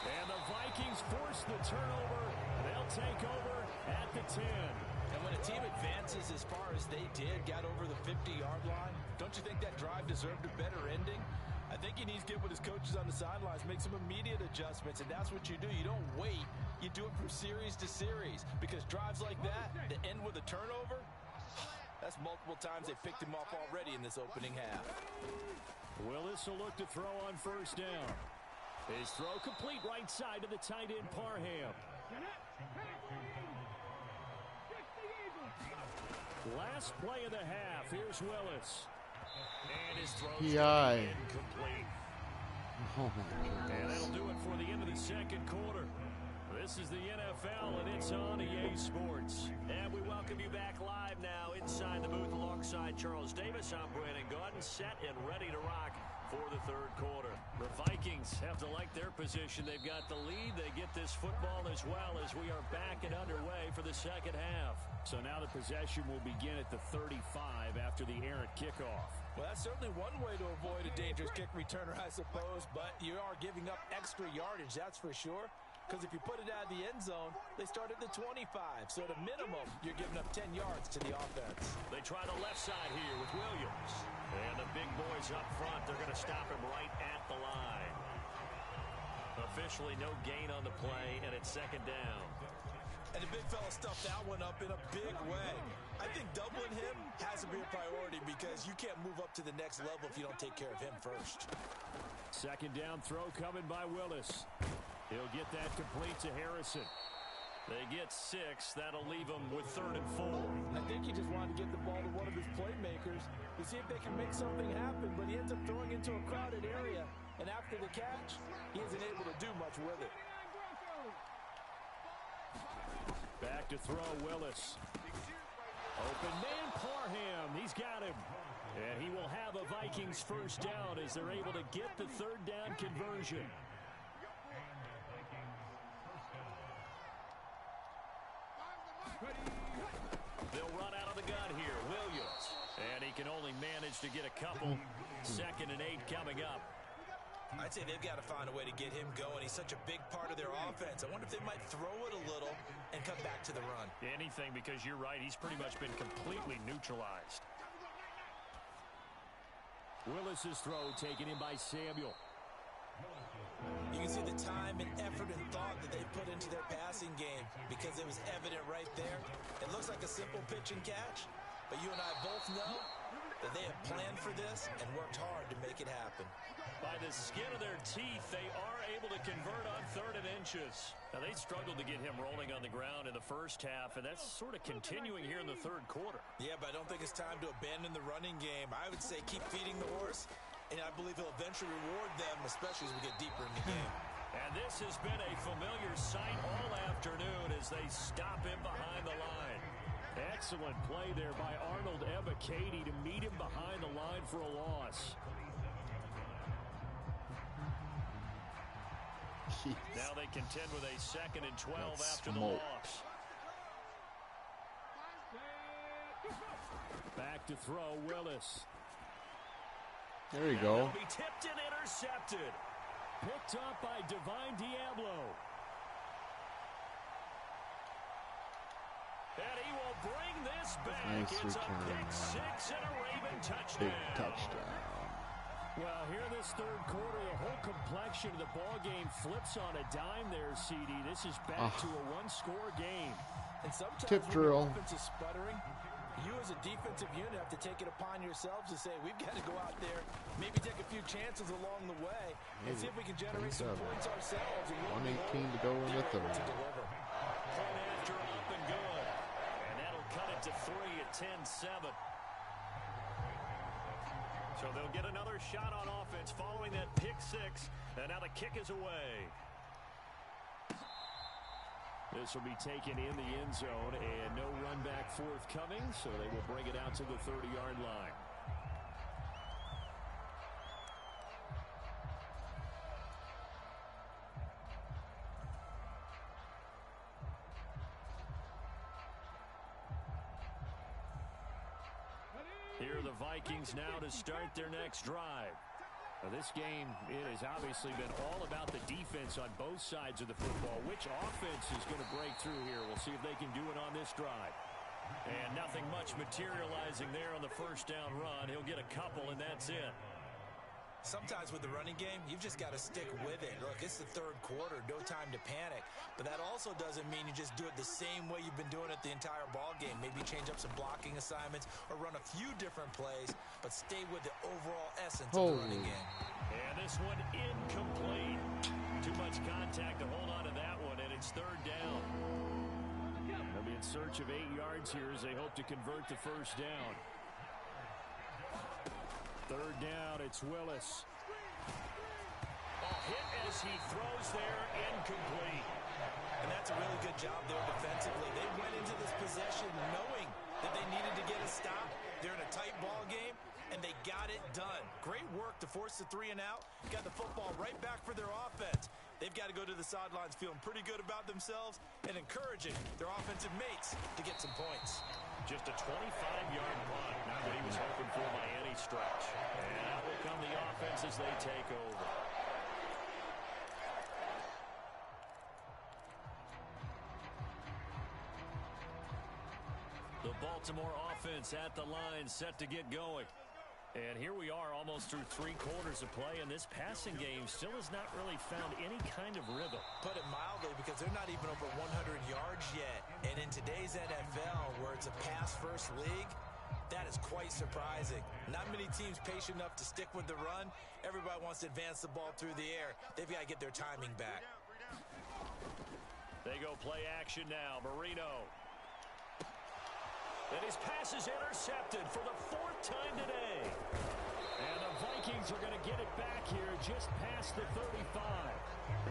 And the Vikings force the turnover. They'll take over at the 10. And when a team advances as far as they did, got over the 50-yard line, don't you think that drive deserved a better ending? I think he needs to get with his coaches on the sidelines, make some immediate adjustments, and that's what you do. You don't wait. You do it from series to series, because drives like that end with a turnover, that's multiple times they picked him off already in this opening half. Willis will look to throw on first down. His throw complete right side to the tight end Parham. Last play of the half. Here's Willis. And his throw incomplete. Oh my goodness. And that'll do it for the end of the second quarter. This is the NFL, and it's on EA Sports. And we welcome you back live now inside the booth alongside Charles Davis. I'm Brandon Gaudin, set and ready to rock for the third quarter. The Vikings have to like their position. They've got the lead. They get this football as well as we are back and underway for the second half. So now the possession will begin at the 35 after the errant kickoff. Well, that's certainly one way to avoid a dangerous kick returner, I suppose, but you are giving up extra yardage, that's for sure. Because if you put it out of the end zone, they start at the 25. So at a minimum, you're giving up 10 yards to the offense. They try the left side here with Williams. And the big boys up front, they're going to stop him right at the line. Officially no gain on the play, and it's second down. And the big fella stuffed that one up in a big way. I think doubling him has to be a priority because you can't move up to the next level if you don't take care of him first. Second down throw coming by Willis. He'll get that complete to Harrison. They get 6. That'll leave them with 3rd and 4. I think he just wanted to get the ball to one of his playmakers to see if they can make something happen, but he ends up throwing into a crowded area. And after the catch, he isn't able to do much with it. Back to throw Willis. Open man Parham. He's got him. And he will have a Vikings first down as they're able to get the 3rd down conversion. They'll run out of the gun here. Williams. And he can only manage to get a couple. 2nd and 8 coming up. I'd say they've got to find a way to get him going. He's such a big part of their offense. I wonder if they might throw it a little and come back to the run. Anything, because you're right. He's pretty much been completely neutralized. Willis's throw taken in by Samuel. You can see the time and effort and thought that they put into their passing game because it was evident right there. It looks like a simple pitch and catch, but you and I both know that they have planned for this and worked hard to make it happen. By the skin of their teeth, they are able to convert on 3rd and inches. Now, they struggled to get him rolling on the ground in the first half, and that's sort of continuing here in the 3rd quarter. Yeah, but I don't think it's time to abandon the running game. I would say keep feeding the horse, and I believe he'll eventually reward them, especially as we get deeper in the game. And this has been a familiar sight all afternoon as they stop him behind the line. Excellent play there by Arnold Ebiketie to meet him behind the line for a loss. Jeez. Now they contend with a 2nd and 12 That's after the smoke. loss. Back to throw, Willis. There you go. It'll be tipped and intercepted. Picked up by Divine Diablo. And he will bring this back. Nice It's return, a pick man. 6 and a Raven touchdown. Big touchdown. Well, here in this 3rd quarter, the whole complexion of the ball game flips on a dime there, CD. This is back to a 1-score game. And sometimes Tip when drill. the offense is sputtering, you as a defensive unit have to take it upon yourselves to say, we've got to go out there, maybe take a few chances along the way, and see if we can generate some 27. points ourselves. And 1:18 to go in the 3rd. Point after up and good. And that'll cut it to 3 at 10-7. So they'll get another shot on offense following that pick 6. And now the kick is away. This will be taken in the end zone, and no run back forthcoming, so they will bring it out to the 30-yard line. Here are the Vikings now to start their next drive. Now this game, it has obviously been all about the defense on both sides of the football. Which offense is going to break through here? We'll see if they can do it on this drive. And nothing much materializing there on the first down run. He'll get a couple, and that's it. Sometimes with the running game, you've just got to stick with it. Look, it's the 3rd quarter, no time to panic. But that also doesn't mean you just do it the same way you've been doing it the entire ball game. Maybe change up some blocking assignments or run a few different plays, but stay with the overall essence of the running game. And this one incomplete. Too much contact to hold on to that one, and it's 3rd down. They'll be in search of 8 yards here as they hope to convert the first down. 3rd down, it's Willis. A hit as he throws there, incomplete. And that's a really good job there defensively. They went into this possession knowing that they needed to get a stop. They're in a tight ball game, and they got it done. Great work to force the 3 and out. Got the football right back for their offense. They've got to go to the sidelines feeling pretty good about themselves and encouraging their offensive mates to get some points. Just a 25-yard punt, not what he was hoping for by any stretch. And out will come the offense as they take over. The Baltimore offense at the line, set to get going. And here we are almost through 3 quarters of play, and this passing game still has not really found any kind of rhythm. Put it mildly, because they're not even over 100 yards yet. And in today's NFL, where it's a pass-first league, that is quite surprising. Not many teams patient enough to stick with the run. Everybody wants to advance the ball through the air. They've got to get their timing back. They go play action now. Marino. And his pass is intercepted for the 4th time today. And the Vikings are going to get it back here just past the 35.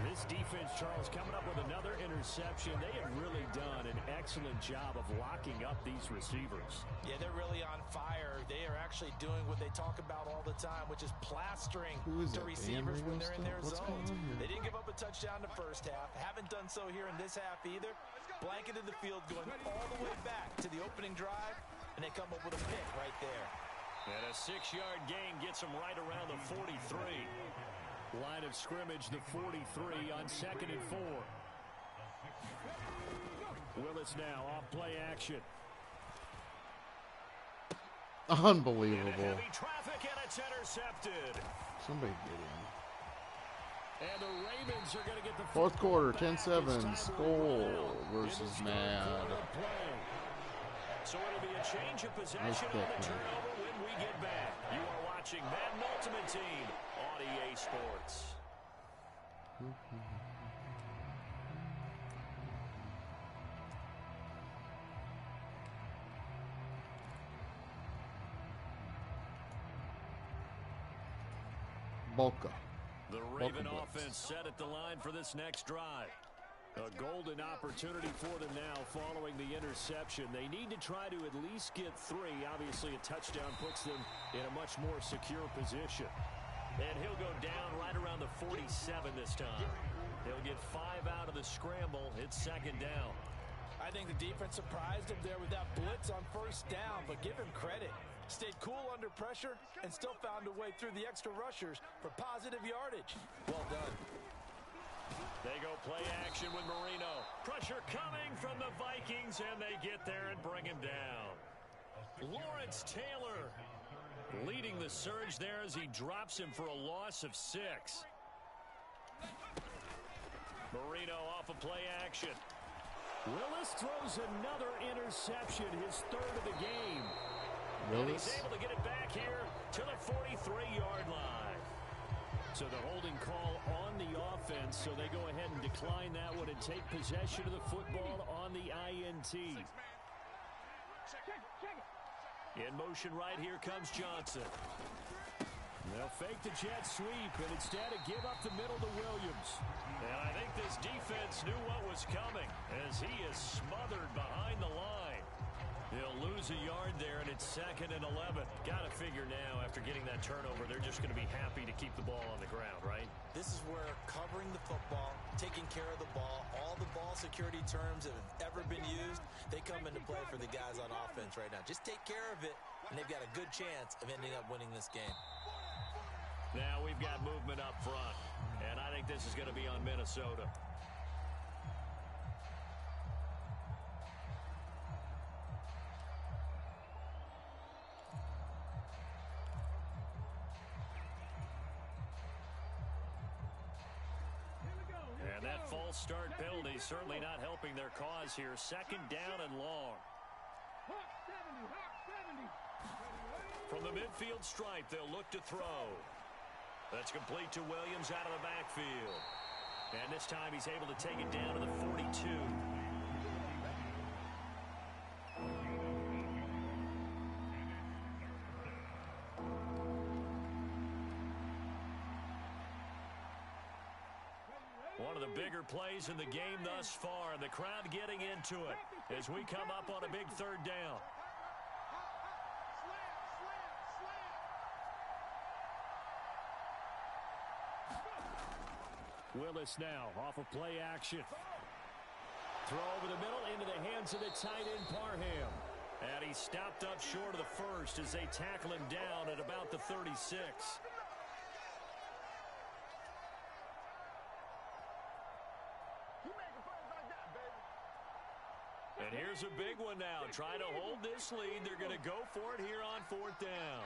This defense, Charles, coming up with another interception. They have really done an excellent job of locking up these receivers. Yeah, they're really on fire. They are actually doing what they talk about all the time, which is plastering Who is to that, receivers when they're in their What's going zones. on here? They didn't give up a touchdown in the first half. Haven't done so here in this half either. Blanketed the field going all the way back to the opening drive, and they come up with a pick right there. And a 6-yard gain gets them right around the 43. Line of scrimmage, the 43 on 2nd and 4. Willis now off play action. Unbelievable. Heavy traffic, and it's intercepted. Somebody get him. And the Ravens are going to get the Fourth quarter, back. 10-7, Skol versus Mad. So it'll be a change of possession on the turnover when we get back. You are watching Madden Ultimate Team on EA Sports. Boca. The Raven offense set at the line for this next drive. A golden opportunity for them now following the interception. They need to try to at least get 3. Obviously, a touchdown puts them in a much more secure position. And he'll go down right around the 47 this time. He'll get 5 out of the scramble. It's second down. I think the defense surprised him there with that blitz on first down, but give him credit. Stayed cool under pressure and still found a way through the extra rushers for positive yardage. Well done. They go play action with Marino. Pressure coming from the Vikings, and they get there and bring him down. Lawrence Taylor leading the surge there as he drops him for a loss of 6. Marino off of play action. Willis throws another interception, his 3rd of the game. And he's able to get it back here to the 43-yard line. So the holding call on the offense, so they go ahead and decline that one and take possession of the football on the INT. In motion right here comes Johnson. They'll fake the jet sweep, and instead of give up the middle to Williams. And I think this defense knew what was coming as he is smothered behind the line. They'll lose a yard there, and it's 2nd and 11. Got to figure now, after getting that turnover, they're just going to be happy to keep the ball on the ground, right? This is where covering the football, taking care of the ball, all the ball security terms that have ever been used, they come into play for the guys on offense right now. Just take care of it, and they've got a good chance of ending up winning this game. Now we've got movement up front, and I think this is going to be on Minnesota. And that false start penalty certainly not helping their cause here. 2nd down and long. From the midfield stripe, they'll look to throw. That's complete to Williams out of the backfield. And this time he's able to take it down to the 42. One of the bigger plays in the game thus far, and the crowd getting into it as we come up on a big 3rd down. Willis now off of play action. Throw over the middle into the hands of the tight end Parham. And he stopped up short of the 1st as they tackle him down at about the 36. And here's a big one now. Trying to hold this lead. They're going to go for it here on 4th down.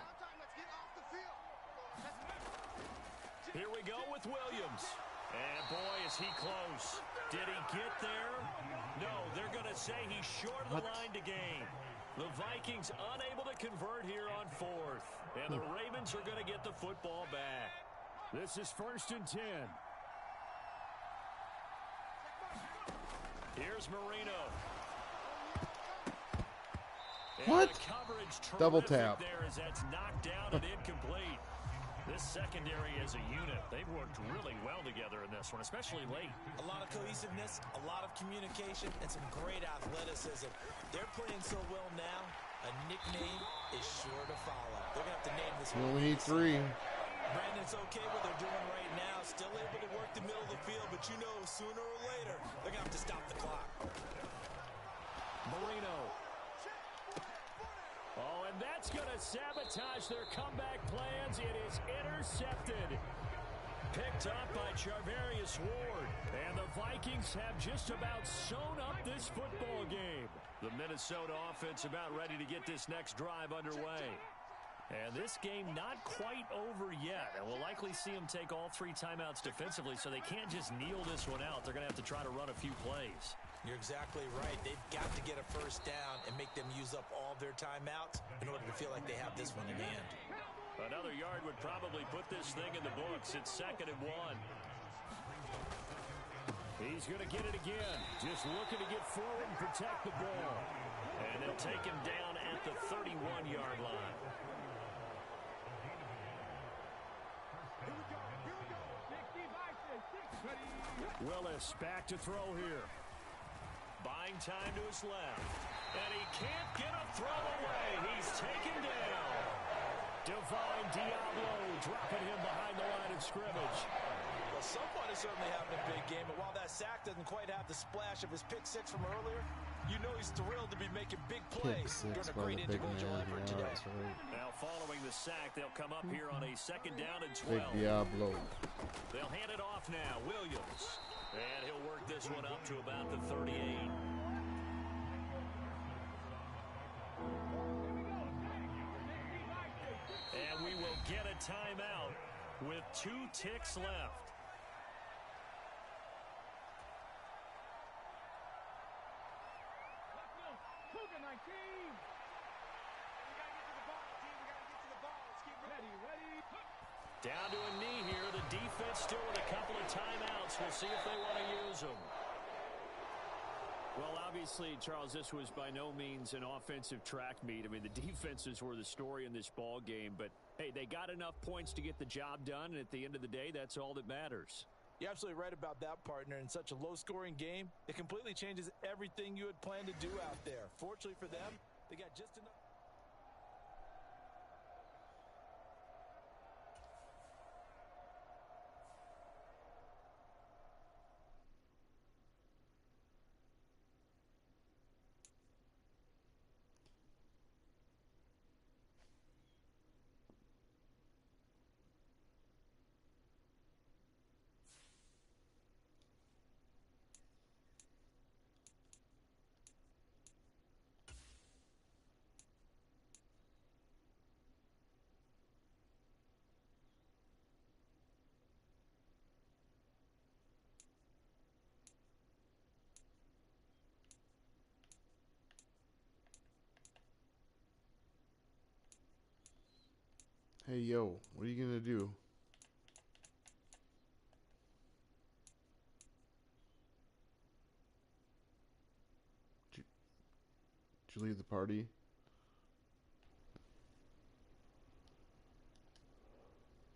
Here we go with Williams. And boy, is he close. Did he get there? No, they're going to say he's short of the line to gain. The Vikings unable to convert here on 4th. And the Ravens are going to get the football back. This is 1st and 10. Here's Marino. What? Double tap. There as that's knocked down and incomplete. This secondary as a unit, they've worked really well together in this one, especially late. A lot of cohesiveness, a lot of communication, and some great athleticism. They're playing so well now, a nickname is sure to follow. They're going to have to name this one. We only need 3. Brandon's okay what they're doing right now. Still able to work the middle of the field, but you know sooner or later, they're going to have to stop the clock. Marino. Oh, and that's going to sabotage their comeback plans. It is intercepted. Picked up by Charvarius Ward. And the Vikings have just about sewn up this football game. The Minnesota offense about ready to get this next drive underway. And this game not quite over yet. that. And we'll likely see them take all 3 timeouts defensively, so they can't just kneel this one out. They're going to have to try to run a few plays. You're exactly right. They've got to get a first down and make them use up all their timeouts in order to feel like they have this one in hand. Another yard would probably put this thing in the books. It's 2nd and 1. He's going to get it again. Just looking to get forward and protect the ball. And they'll take him down at the 31-yard line. Willis back to throw here. Buying time to his left. And he can't get a throw away. He's taken down. Divine Diablo dropping him behind the line of scrimmage. Well, someone is certainly having a big game, but while that sack doesn't quite have the splash of his pick 6 from earlier, you know he's thrilled to be making big plays during a great individual effort today. Right. Now following the sack, they'll come up here on a 2nd down and 12. Big Diablo. They'll hand it off now. Williams. And he'll work this one up to about the 38. And we will get a timeout with 2 ticks left. Cougar 19. We got to get to the ball, team. We got to get to the ball. Let's keep ready. Down to a knee here. The defense still with a couple of timeouts. We'll see if they want to use them. Well, obviously, Charles, this was by no means an offensive track meet. I mean, the defenses were the story in this ball game. But, hey, they got enough points to get the job done. And at the end of the day, that's all that matters. You're absolutely right about that, partner. In such a low-scoring game, it completely changes everything you had planned to do out there. Fortunately for them, they got just enough. Hey, yo, what are you going to do? Did you leave the party?